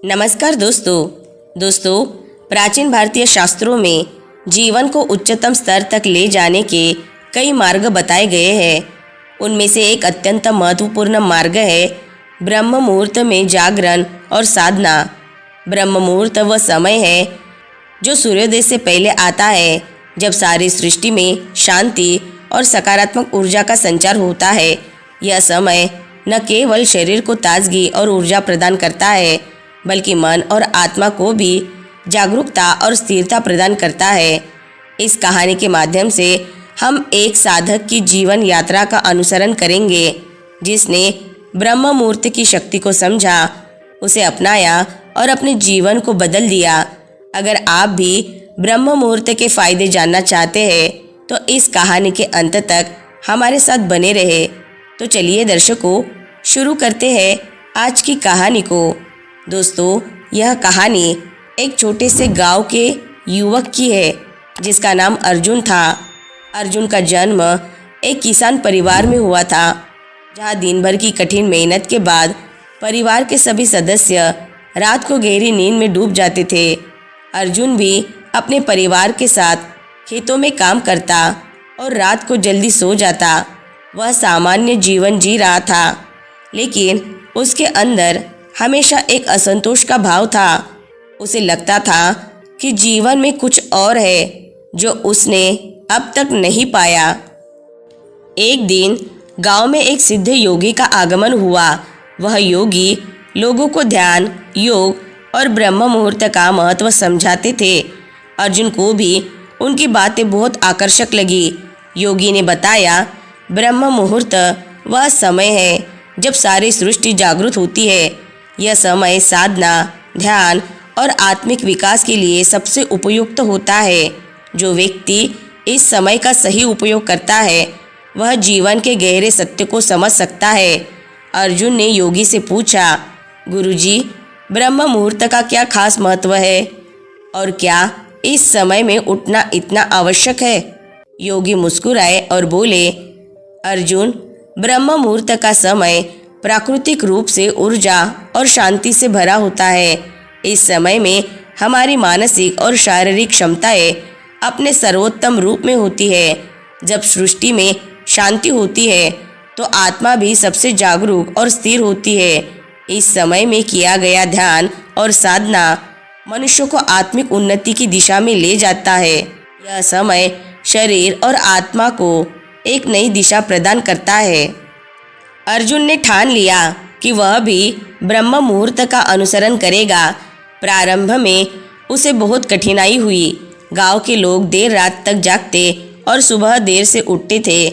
नमस्कार दोस्तों, प्राचीन भारतीय शास्त्रों में जीवन को उच्चतम स्तर तक ले जाने के कई मार्ग बताए गए हैं। उनमें से एक अत्यंत महत्वपूर्ण मार्ग है ब्रह्म मुहूर्त में जागरण और साधना। ब्रह्म मुहूर्त वह समय है जो सूर्योदय से पहले आता है, जब सारी सृष्टि में शांति और सकारात्मक ऊर्जा का संचार होता है। यह समय न केवल शरीर को ताजगी और ऊर्जा प्रदान करता है, बल्कि मन और आत्मा को भी जागरूकता और स्थिरता प्रदान करता है। इस कहानी के माध्यम से हम एक साधक की जीवन यात्रा का अनुसरण करेंगे, जिसने ब्रह्म मुहूर्त की शक्ति को समझा, उसे अपनाया और अपने जीवन को बदल दिया। अगर आप भी ब्रह्म मुहूर्त के फायदे जानना चाहते हैं तो इस कहानी के अंत तक हमारे साथ बने रहे। तो चलिए दर्शकों, शुरू करते हैं आज की कहानी को। दोस्तों, यह कहानी एक छोटे से गांव के युवक की है, जिसका नाम अर्जुन था। अर्जुन का जन्म एक किसान परिवार में हुआ था, जहां दिन भर की कठिन मेहनत के बाद परिवार के सभी सदस्य रात को गहरी नींद में डूब जाते थे। अर्जुन भी अपने परिवार के साथ खेतों में काम करता और रात को जल्दी सो जाता। वह सामान्य जीवन जी रहा था, लेकिन उसके अंदर हमेशा एक असंतोष का भाव था। उसे लगता था कि जीवन में कुछ और है जो उसने अब तक नहीं पाया। एक दिन गांव में एक सिद्ध योगी का आगमन हुआ। वह योगी लोगों को ध्यान, योग और ब्रह्म मुहूर्त का महत्व समझाते थे। अर्जुन को भी उनकी बातें बहुत आकर्षक लगी। योगी ने बताया, ब्रह्म मुहूर्त वह समय है जब सारी सृष्टि जागृत होती है। यह समय साधना, ध्यान और आत्मिक विकास के लिए सबसे उपयुक्त होता है। जो व्यक्ति इस समय का सही उपयोग करता है, वह जीवन के गहरे सत्य को समझ सकता है। अर्जुन ने योगी से पूछा, गुरुजी, ब्रह्म मुहूर्त का क्या खास महत्व है और क्या इस समय में उठना इतना आवश्यक है? योगी मुस्कुराए और बोले, अर्जुन, ब्रह्म मुहूर्त का समय प्राकृतिक रूप से ऊर्जा और शांति से भरा होता है। इस समय में हमारी मानसिक और शारीरिक क्षमताएं अपने सर्वोत्तम रूप में होती है। जब सृष्टि में शांति होती है तो आत्मा भी सबसे जागरूक और स्थिर होती है। इस समय में किया गया ध्यान और साधना मनुष्य को आत्मिक उन्नति की दिशा में ले जाता है। यह समय शरीर और आत्मा को एक नई दिशा प्रदान करता है। अर्जुन ने ठान लिया कि वह भी ब्रह्म मुहूर्त का अनुसरण करेगा। प्रारंभ में उसे बहुत कठिनाई हुई। गांव के लोग देर रात तक जागते और सुबह देर से उठते थे।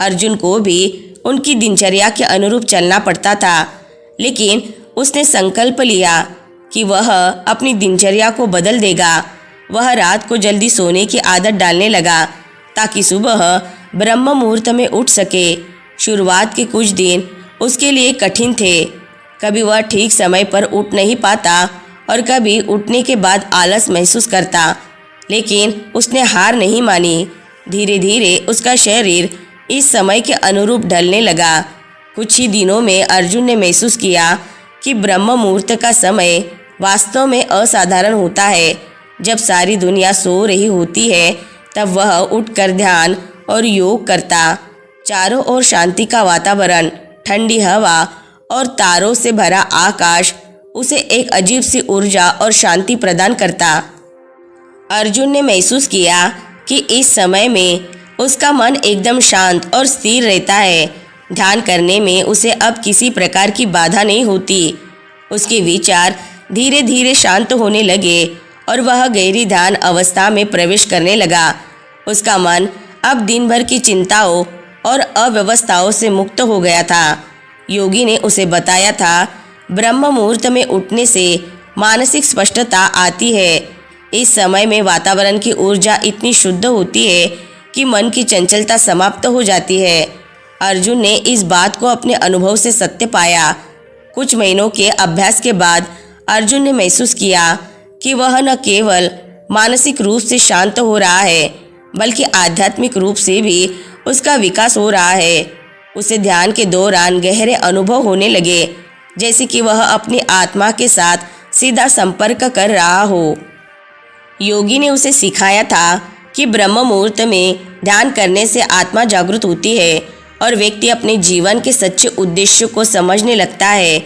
अर्जुन को भी उनकी दिनचर्या के अनुरूप चलना पड़ता था, लेकिन उसने संकल्प लिया कि वह अपनी दिनचर्या को बदल देगा। वह रात को जल्दी सोने की आदत डालने लगा ताकि सुबह ब्रह्म मुहूर्त में उठ सके। शुरुआत के कुछ दिन उसके लिए कठिन थे। कभी वह ठीक समय पर उठ नहीं पाता और कभी उठने के बाद आलस महसूस करता, लेकिन उसने हार नहीं मानी। धीरे धीरे उसका शरीर इस समय के अनुरूप ढलने लगा। कुछ ही दिनों में अर्जुन ने महसूस किया कि ब्रह्म मुहूर्त का समय वास्तव में असाधारण होता है। जब सारी दुनिया सो रही होती है, तब वह उठकर ध्यान और योग करता। चारों ओर शांति का वातावरण, ठंडी हवा और तारों से भरा आकाश उसे एक अजीब सी ऊर्जा और शांति प्रदान करता। अर्जुन ने महसूस किया कि इस समय में उसका मन एकदम शांत और स्थिर रहता है। ध्यान करने में उसे अब किसी प्रकार की बाधा नहीं होती। उसके विचार धीरे धीरे शांत होने लगे और वह गहरी ध्यान अवस्था में प्रवेश करने लगा। उसका मन अब दिन भर की चिंताओं और अव्यवस्थाओं से मुक्त हो गया था। योगी ने उसे बताया था, ब्रह्म मुहूर्त में उठने से मानसिक स्पष्टता आती है। इस समय में वातावरण की ऊर्जा इतनी शुद्ध होती है कि मन की चंचलता समाप्त हो जाती है। अर्जुन ने इस बात को अपने अनुभव से सत्य पाया। कुछ महीनों के अभ्यास के बाद अर्जुन ने महसूस किया कि वह न केवल मानसिक रूप से शांत हो रहा है, बल्कि आध्यात्मिक रूप से भी उसका विकास हो रहा है। उसे ध्यान के दौरान गहरे अनुभव होने लगे, जैसे कि वह अपनी आत्मा के साथ सीधा संपर्क कर रहा हो। योगी ने उसे सिखाया था कि ब्रह्म मुहूर्त में ध्यान करने से आत्मा जागृत होती है और व्यक्ति अपने जीवन के सच्चे उद्देश्य को समझने लगता है।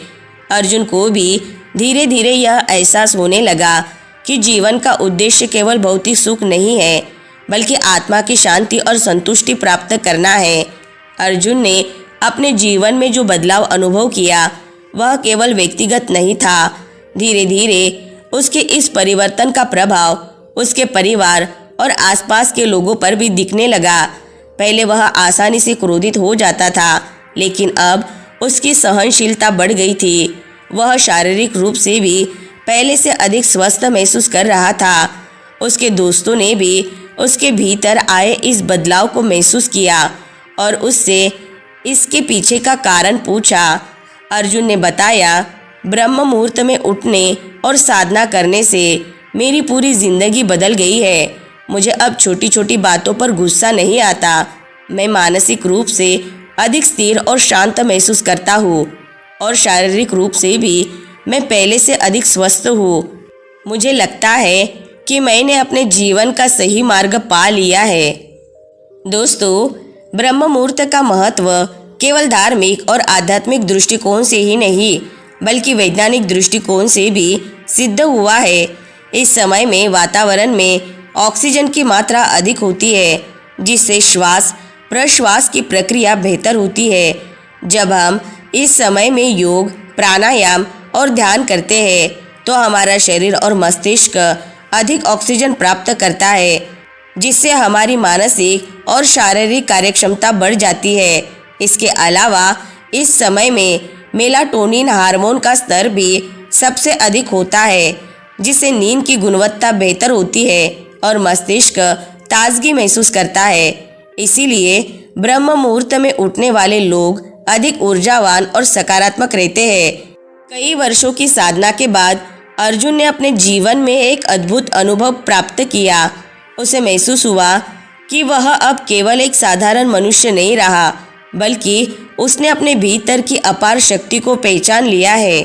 अर्जुन को भी धीरे धीरे यह एहसास होने लगा कि जीवन का उद्देश्य केवल भौतिक सुख नहीं है, बल्कि आत्मा की शांति और संतुष्टि प्राप्त करना है। अर्जुन ने अपने जीवन में जो बदलाव अनुभव किया वह केवल व्यक्तिगत नहीं था। धीरे धीरे उसके इस परिवर्तन का प्रभाव उसके परिवार और आसपास के लोगों पर भी दिखने लगा। पहले वह आसानी से क्रोधित हो जाता था, लेकिन अब उसकी सहनशीलता बढ़ गई थी। वह शारीरिक रूप से भी पहले से अधिक स्वस्थ महसूस कर रहा था। उसके दोस्तों ने भी उसके भीतर आए इस बदलाव को महसूस किया और उससे इसके पीछे का कारण पूछा। अर्जुन ने बताया, ब्रह्म मुहूर्त में उठने और साधना करने से मेरी पूरी जिंदगी बदल गई है। मुझे अब छोटी छोटी बातों पर गुस्सा नहीं आता। मैं मानसिक रूप से अधिक स्थिर और शांत महसूस करता हूँ और शारीरिक रूप से भी मैं पहले से अधिक स्वस्थ हूँ। मुझे लगता है कि मैंने अपने जीवन का सही मार्ग पा लिया है। दोस्तों, ब्रह्म मुहूर्त का महत्व केवल धार्मिक और आध्यात्मिक दृष्टिकोण से ही नहीं, बल्कि वैज्ञानिक दृष्टिकोण से भी सिद्ध हुआ है। इस समय में वातावरण में ऑक्सीजन की मात्रा अधिक होती है, जिससे श्वास प्रश्वास की प्रक्रिया बेहतर होती है। जब हम इस समय में योग, प्राणायाम और ध्यान करते हैं तो हमारा शरीर और मस्तिष्क अधिक ऑक्सीजन प्राप्त करता है, जिससे हमारी मानसिक और शारीरिक कार्यक्षमता बढ़ जाती है। इसके अलावा इस समय में मेलाटोनिन हार्मोन का स्तर भी सबसे अधिक होता है, जिससे नींद की गुणवत्ता बेहतर होती है और मस्तिष्क ताजगी महसूस करता है। इसीलिए ब्रह्म मुहूर्त में उठने वाले लोग अधिक ऊर्जावान और सकारात्मक रहते हैं। कई वर्षों की साधना के बाद अर्जुन ने अपने जीवन में एक अद्भुत अनुभव प्राप्त किया। उसे महसूस हुआ कि वह अब केवल एक साधारण मनुष्य नहीं रहा, बल्कि उसने अपने भीतर की अपार शक्ति को पहचान लिया है।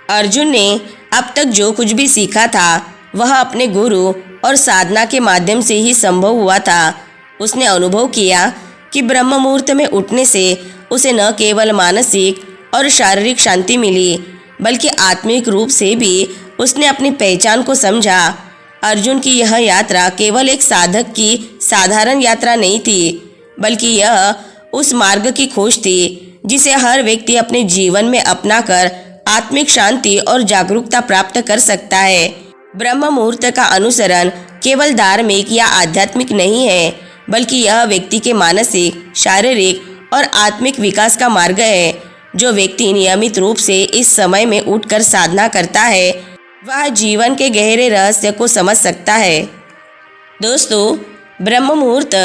अर्जुन ने अब तक जो कुछ भी सीखा था वह अपने गुरु और साधना के माध्यम से ही संभव हुआ था। उसने अनुभव किया कि ब्रह्म मुहूर्त में उठने से उसे न केवल मानसिक और शारीरिक शांति मिली, बल्कि आत्मिक रूप से भी उसने अपनी पहचान को समझा। अर्जुन की यह यात्रा केवल एक साधक की साधारण यात्रा नहीं थी, बल्कि यह उस मार्ग की खोज थी जिसे हर व्यक्ति अपने जीवन में अपनाकर आत्मिक शांति और जागरूकता प्राप्त कर सकता है। ब्रह्म मुहूर्त का अनुसरण केवल धार्मिक या आध्यात्मिक नहीं है, बल्कि यह व्यक्ति के मानसिक, शारीरिक और आत्मिक विकास का मार्ग है। जो व्यक्ति नियमित रूप से इस समय में उठकर साधना करता है वह जीवन के गहरे रहस्य को समझ सकता है। दोस्तों, ब्रह्म मुहूर्त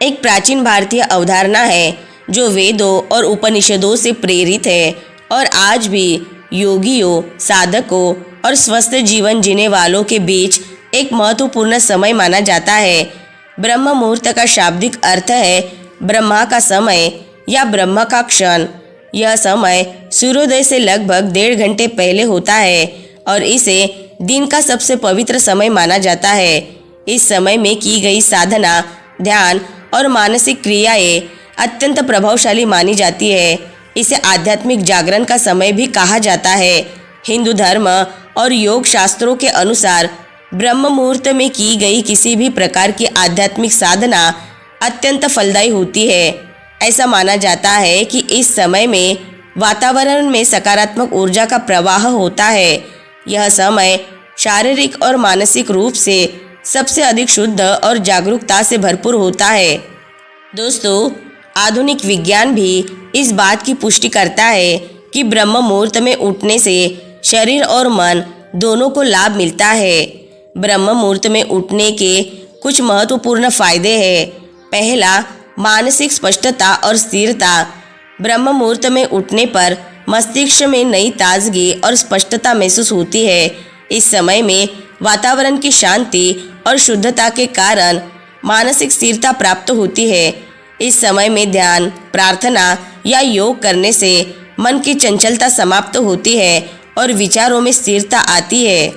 एक प्राचीन भारतीय अवधारणा है जो वेदों और उपनिषदों से प्रेरित है और आज भी योगियों, साधकों और स्वस्थ जीवन जीने वालों के बीच एक महत्वपूर्ण समय माना जाता है। ब्रह्म मुहूर्त का शाब्दिक अर्थ है ब्रह्मा का समय या ब्रह्म का क्षण। यह समय सूर्योदय से लगभग 1.5 घंटे पहले होता है और इसे दिन का सबसे पवित्र समय माना जाता है। इस समय में की गई साधना, ध्यान और मानसिक क्रियाएं अत्यंत प्रभावशाली मानी जाती है। इसे आध्यात्मिक जागरण का समय भी कहा जाता है। हिंदू धर्म और योग शास्त्रों के अनुसार ब्रह्म मुहूर्त में की गई किसी भी प्रकार की आध्यात्मिक साधना अत्यंत फलदायी होती है। ऐसा माना जाता है कि इस समय में वातावरण में सकारात्मक ऊर्जा का प्रवाह होता है। यह समय शारीरिक और मानसिक रूप से सबसे अधिक शुद्ध और जागरूकता से भरपूर होता है। दोस्तों, आधुनिक विज्ञान भी इस बात की पुष्टि करता है कि ब्रह्म मुहूर्त में उठने से शरीर और मन दोनों को लाभ मिलता है। ब्रह्म मुहूर्त में उठने के कुछ महत्वपूर्ण फायदे हैं। पहला, मानसिक स्पष्टता और स्थिरता। ब्रह्म मुहूर्त में उठने पर मस्तिष्क में नई ताजगी और स्पष्टता महसूस होती है। इस समय में वातावरण की शांति और शुद्धता के कारण मानसिक स्थिरता प्राप्त होती है। इस समय में ध्यान, प्रार्थना या योग करने से मन की चंचलता समाप्त होती है और विचारों में स्थिरता आती है।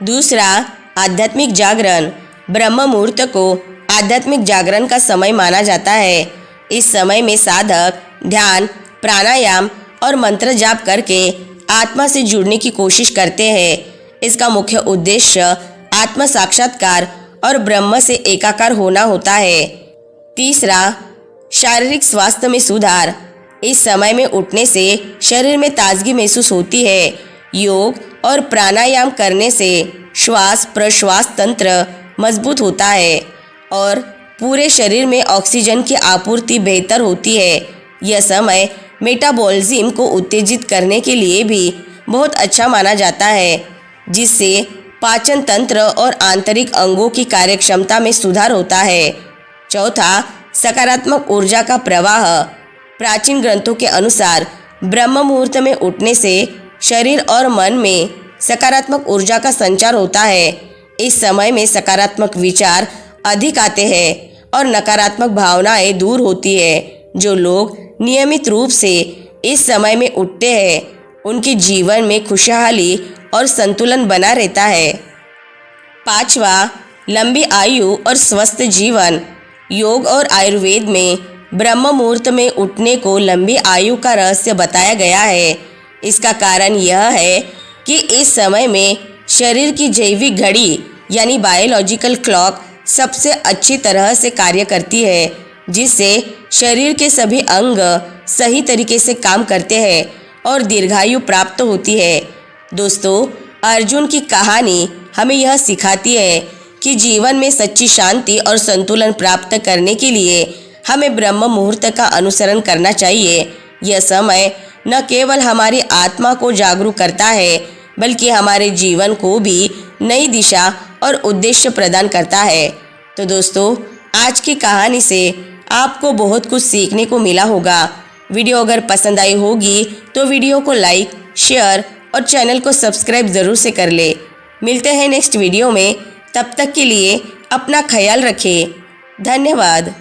दूसरा, आध्यात्मिक जागरण। ब्रह्म मुहूर्त को आध्यात्मिक जागरण का समय माना जाता है। इस समय में साधक ध्यान, प्राणायाम और मंत्र जाप करके आत्मा से जुड़ने की कोशिश करते हैं। इसका मुख्य उद्देश्य आत्म साक्षात्कार और ब्रह्म से एकाकार होना होता है। तीसरा, शारीरिक स्वास्थ्य में सुधार। इस समय में उठने से शरीर में ताजगी महसूस होती है। योग और प्राणायाम करने से श्वास प्रश्वास तंत्र मजबूत होता है और पूरे शरीर में ऑक्सीजन की आपूर्ति बेहतर होती है। यह समय मेटाबॉलिज्म को उत्तेजित करने के लिए भी बहुत अच्छा माना जाता है, जिससे पाचन तंत्र और आंतरिक अंगों की कार्यक्षमता में सुधार होता है। चौथा, सकारात्मक ऊर्जा का प्रवाह। प्राचीन ग्रंथों के अनुसार ब्रह्म मुहूर्त में उठने से शरीर और मन में सकारात्मक ऊर्जा का संचार होता है। इस समय में सकारात्मक विचार अधिक आते हैं और नकारात्मक भावनाएं दूर होती है। जो लोग नियमित रूप से इस समय में उठते हैं, उनके जीवन में खुशहाली और संतुलन बना रहता है। पांचवा, लंबी आयु और स्वस्थ जीवन। योग और आयुर्वेद में ब्रह्म मुहूर्त में उठने को लंबी आयु का रहस्य बताया गया है। इसका कारण यह है कि इस समय में शरीर की जैविक घड़ी यानी बायोलॉजिकल क्लॉक सबसे अच्छी तरह से कार्य करती है, जिससे शरीर के सभी अंग सही तरीके से काम करते हैं और दीर्घायु प्राप्त होती है। दोस्तों, अर्जुन की कहानी हमें यह सिखाती है कि जीवन में सच्ची शांति और संतुलन प्राप्त करने के लिए हमें ब्रह्म मुहूर्त का अनुसरण करना चाहिए। यह समय न केवल हमारी आत्मा को जागरूक करता है, बल्कि हमारे जीवन को भी नई दिशा और उद्देश्य प्रदान करता है। तो दोस्तों, आज की कहानी से आपको बहुत कुछ सीखने को मिला होगा। वीडियो अगर पसंद आई होगी तो वीडियो को लाइक, शेयर और चैनल को सब्सक्राइब ज़रूर से कर ले। मिलते हैं नेक्स्ट वीडियो में। तब तक के लिए अपना ख्याल रखें। धन्यवाद।